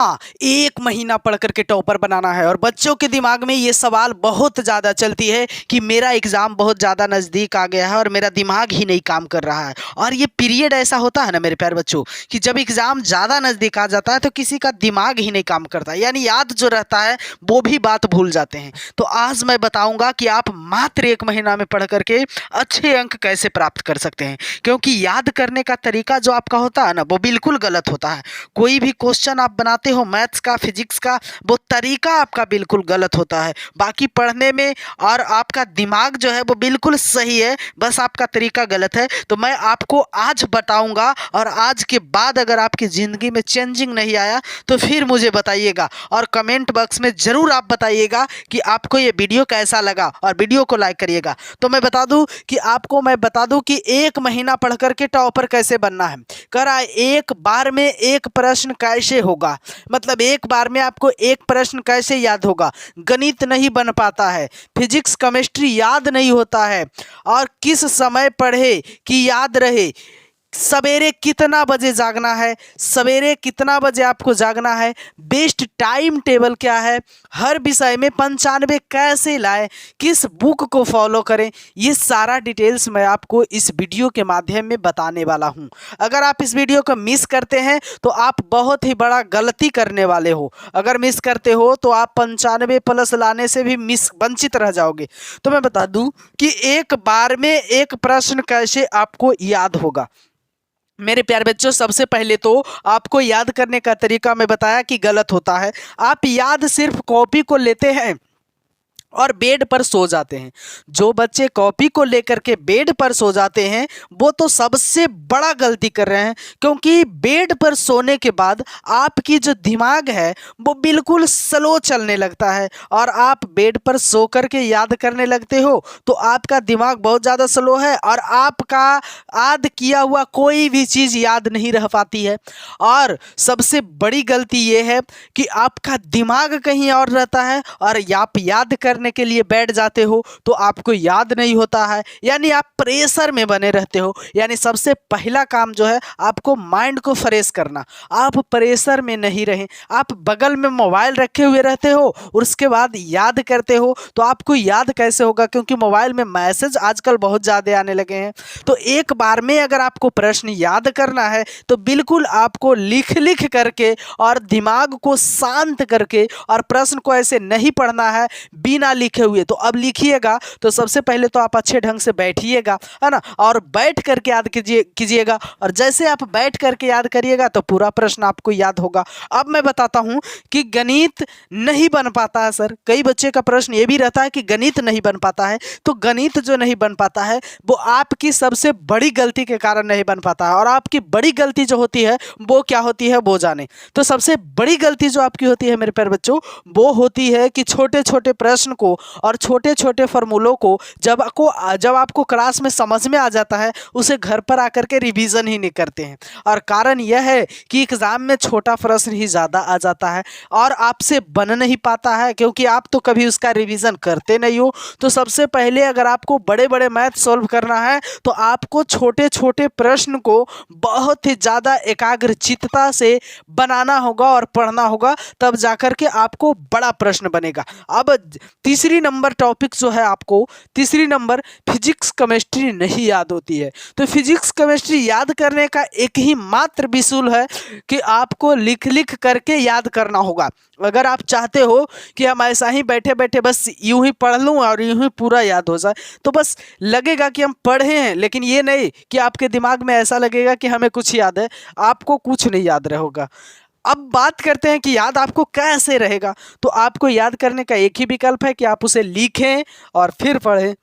हाँ, 1 महीना पढ़ कर के टॉपर बनाना है। और बच्चों के दिमाग में ये सवाल बहुत ज़्यादा चलती है कि मेरा एग्ज़ाम बहुत ज़्यादा नज़दीक आ गया है और मेरा दिमाग ही नहीं काम कर रहा है। और ये पीरियड ऐसा होता है ना मेरे प्यारे बच्चों, कि जब एग्ज़ाम ज़्यादा नज़दीक आ जाता है तो किसी का दिमाग ही नहीं काम करता, यानी याद जो रहता है वो भी बात भूल जाते हैं। तो आज मैं बताऊँगा कि आप मात्र 1 महीना में पढ़ कर के अच्छे अंक कैसे प्राप्त कर सकते हैं। क्योंकि याद करने का तरीका जो आपका होता है ना, वो बिल्कुल गलत होता है। कोई भी क्वेश्चन आप बनाते हो मैथ्स का, फिजिक्स का, वो तरीका आपका बिल्कुल गलत होता है। बाकी पढ़ने में और आपका दिमाग जो है वो बिल्कुल सही है, बस आपका तरीका गलत है। तो मैं आपको आज बताऊंगा, और आज के बाद अगर आपकी ज़िंदगी में चेंजिंग नहीं आया तो फिर मुझे बताइएगा, और कमेंट बॉक्स में ज़रूर आप बताइएगा कि आपको ये वीडियो कैसा लगा, और वीडियो को लाइक करिएगा। तो मैं बता दूं कि 1 महीना पढ़ करके टॉपर कैसे बनना है। करा एक बार में एक प्रश्न कैसे होगा, मतलब एक बार में आपको एक प्रश्न कैसे याद होगा। गणित नहीं बन पाता है, फिजिक्स केमिस्ट्री याद नहीं होता है, और किस समय पढ़े कि याद रहे। सवेरे कितना बजे जागना है, सवेरे कितना बजे आपको जागना है, बेस्ट टाइम टेबल क्या है, हर विषय में 95 कैसे लाएं, किस बुक को फॉलो करें, ये सारा डिटेल्स मैं आपको इस वीडियो के माध्यम में बताने वाला हूं। अगर आप इस वीडियो को मिस करते हैं तो आप बहुत ही बड़ा गलती करने वाले हो। अगर मिस करते हो तो आप 95 प्लस लाने से भी वंचित रह जाओगे। तो मैं बता दूं कि एक बार में एक प्रश्न कैसे आपको याद होगा। मेरे प्यारे बच्चों, सबसे पहले तो आपको याद करने का तरीका मैं बताया कि गलत होता है। आप याद सिर्फ कॉपी को लेते हैं और बेड पर सो जाते हैं। जो बच्चे कॉपी को लेकर के बेड पर सो जाते हैं वो तो सबसे बड़ा गलती कर रहे हैं, क्योंकि बेड पर सोने के बाद आपकी जो दिमाग है वो बिल्कुल स्लो चलने लगता है, और आप बेड पर सो कर के याद करने लगते हो तो आपका दिमाग बहुत ज़्यादा स्लो है और आपका याद किया हुआ कोई भी चीज़ याद नहीं रह पाती है। और सबसे बड़ी गलती ये है कि आपका दिमाग कहीं और रहता है और आप याद करने के लिए बैठ जाते हो तो आपको याद नहीं होता है, यानी आप प्रेशर में बने रहते हो। यानी सबसे पहला काम जो है आपको माइंड को फ्रेश करना। आप प्रेशर में नहीं रहें, आप बगल में मोबाइल रखे हुए रहते हो और उसके बाद याद करते हो तो आपको याद कैसे होगा, क्योंकि मोबाइल में मैसेज आजकल बहुत ज़्यादा आने लगे हैं। तो एक बार में अगर आपको प्रश्न याद करना है तो बिल्कुल आपको लिख लिख करके और दिमाग को शांत करके, और प्रश्न को ऐसे नहीं पढ़ना है बिना लिखे हुए। तो अब लिखिएगा तो सबसे पहले तो आप अच्छे ढंग से बैठिएगा, है ना, और बैठ करके याद कीजिएगा। और जैसे आप बैठ करके याद करिएगा तो पूरा प्रश्न आपको याद होगा। अब मैं बताता हूं कि गणित नहीं बन पाता है सर। कई बच्चे का प्रश्न ये भी रहता है कि गणित नहीं बन पाता है। तो गणित जो नहीं बन पाता है वो आपकी सबसे बड़ी गलती के कारण नहीं बन पाता है। और आपकी बड़ी गलती जो होती है वो क्या होती है वो जाने। तो सबसे बड़ी गलती जो आपकी होती है मेरे प्यारे बच्चों, वो होती है कि छोटे छोटे प्रश्न को और छोटे छोटे फॉर्मूलों को जब आपको क्लास में समझ में आ जाता है उसे घर पर आकर के रिवीजन ही नहीं करते हैं। और कारण यह है कि एग्जाम में छोटा प्रश्न ही ज़्यादा आ जाता है और आपसे बन नहीं पाता है, क्योंकि आप तो कभी उसका रिवीजन करते नहीं हो। तो सबसे पहले अगर आपको बड़े बड़े मैथ सॉल्व करना है तो आपको छोटे छोटे प्रश्न को बहुत ही ज़्यादा एकाग्रचित्तता से बनाना होगा और पढ़ना होगा, तब जाकर के आपको बड़ा प्रश्न बनेगा। अब तीसरी नंबर टॉपिक जो है, आपको तीसरी नंबर फिजिक्स केमिस्ट्री नहीं याद होती है। तो फिजिक्स केमिस्ट्री याद करने का एक ही मात्र विसूल है कि आपको लिख लिख करके याद करना होगा। अगर आप चाहते हो कि हम ऐसा ही बैठे बैठे बस यूं ही पढ़ लूं और यूं ही पूरा याद हो जाए, तो बस लगेगा कि हम पढ़े हैं, लेकिन ये नहीं कि आपके दिमाग में ऐसा लगेगा कि हमें कुछ याद है। आपको कुछ नहीं याद रहेगा। अब बात करते हैं कि याद आपको कैसे रहेगा। तो आपको याद करने का एक ही विकल्प है कि आप उसे लिखें और फिर पढ़ें,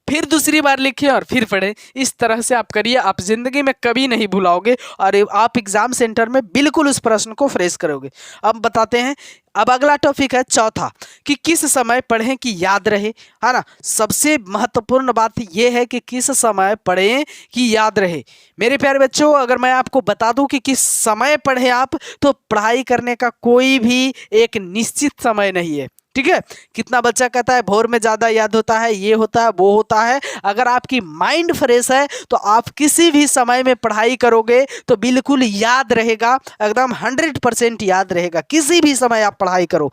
फिर दूसरी बार लिखें और फिर पढ़ें। इस तरह से आप करिए, आप ज़िंदगी में कभी नहीं भुलाओगे और आप एग्ज़ाम सेंटर में बिल्कुल उस प्रश्न को फ्रेश करोगे। अब बताते हैं, अब अगला टॉपिक है चौथा, कि किस समय पढ़ें कि याद रहे, है ना। सबसे महत्वपूर्ण बात यह है कि किस समय पढ़ें कि याद रहे। मेरे प्यारे बच्चों, अगर मैं आपको बता दूं कि किस समय पढ़ें आप, तो पढ़ाई करने का कोई भी एक निश्चित समय नहीं है, ठीक है। कितना बच्चा कहता है भोर में ज़्यादा याद होता है, ये होता है, वो होता है। अगर आपकी माइंड फ्रेश है तो आप किसी भी समय में पढ़ाई करोगे तो बिल्कुल याद रहेगा, एकदम 100% याद रहेगा, किसी भी समय आप पढ़ाई करो।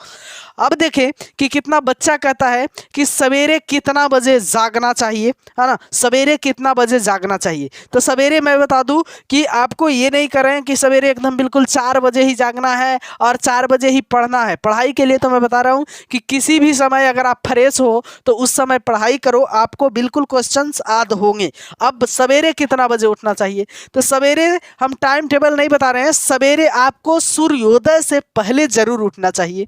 अब देखें कि कितना बच्चा कहता है कि सवेरे कितना बजे जागना चाहिए, है ना, सवेरे कितना बजे जागना चाहिए। तो सवेरे मैं बता दूं कि आपको ये नहीं करें कि सवेरे एकदम बिल्कुल 4 बजे ही जागना है और 4 बजे ही पढ़ना है। पढ़ाई के लिए तो मैं बता रहा हूँ कि किसी भी समय अगर आप फ्रेश हो तो उस समय पढ़ाई करो, आपको बिल्कुल क्वेश्चंस याद होंगे। अब सवेरे कितना बजे उठना चाहिए, तो सवेरे हम टाइम टेबल नहीं बता रहे हैं, सवेरे आपको सूर्योदय से पहले जरूर उठना चाहिए।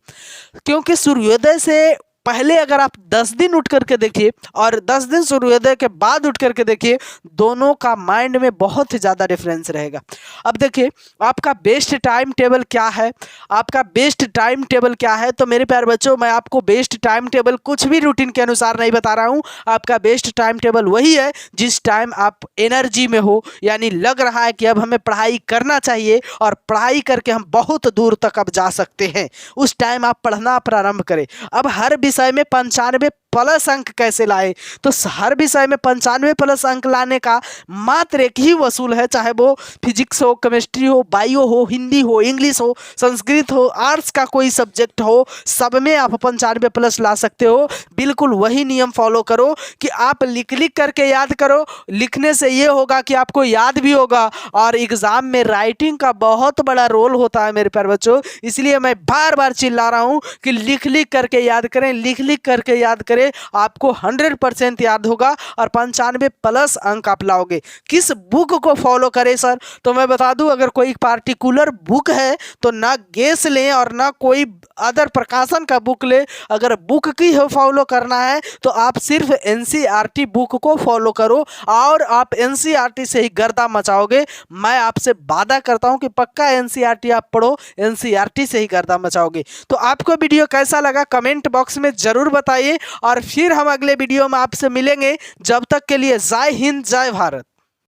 क्योंकि सूर्योदय से पहले अगर आप 10 दिन उठ करके देखिए और 10 दिन सूर्योदय के बाद उठ करके देखिए, दोनों का माइंड में बहुत ही ज़्यादा डिफरेंस रहेगा। अब देखिए आपका बेस्ट टाइम टेबल क्या है, आपका बेस्ट टाइम टेबल क्या है। तो मेरे प्यारे बच्चों, मैं आपको बेस्ट टाइम टेबल कुछ भी रूटीन के अनुसार नहीं बता रहा हूँ। आपका बेस्ट टाइम टेबल वही है जिस टाइम आप एनर्जी में हो, यानी लग रहा है कि अब हमें पढ़ाई करना चाहिए और पढ़ाई करके हम बहुत दूर तक अब जा सकते हैं, उस टाइम आप पढ़ना प्रारंभ करें। अब हर विषय में 95 प्लस अंक कैसे लाए, तो हर विषय में 95 प्लस अंक लाने का मात्र एक ही वसूल है, चाहे वो फिजिक्स हो, केमिस्ट्री हो, बायो हो, हिंदी हो, इंग्लिश हो, संस्कृत हो, आर्ट्स का कोई सब्जेक्ट हो, सब में आप 95 प्लस ला सकते हो। बिल्कुल वही नियम फॉलो करो कि आप लिख लिख करके याद करो। लिखने से ये होगा कि आपको याद भी होगा और एग्जाम में राइटिंग का बहुत बड़ा रोल होता है मेरे प्यारे बच्चों। इसलिए मैं बार बार चिल्ला रहा हूँ कि लिख लिख करके याद करें, लिख लिख करके याद करें, आपको 100% याद होगा और 95 प्लस अंक आप लाओगे। किस बुक को फॉलो करें सर, तो मैं बता दूं, अगर कोई पार्टिकुलर बुक है तो ना गेस लें और ना कोई अदर प्रकाशन का बुक ले। अगर बुक की फॉलो करना है तो आप सिर्फ एनसीईआरटी बुक को फॉलो करो और आप एनसीईआरटी से ही गर्दा मचाओगे। मैं आपसे वादा करता हूं कि पक्का एनसीईआरटी आप पढ़ो, एनसीईआरटी से ही गर्दा मचाओगे। तो आपको वीडियो कैसा लगा कमेंट बॉक्स में जरूर बताइए और फिर हम अगले वीडियो में आपसे मिलेंगे। जब तक के लिए जय हिंद, जय भारत।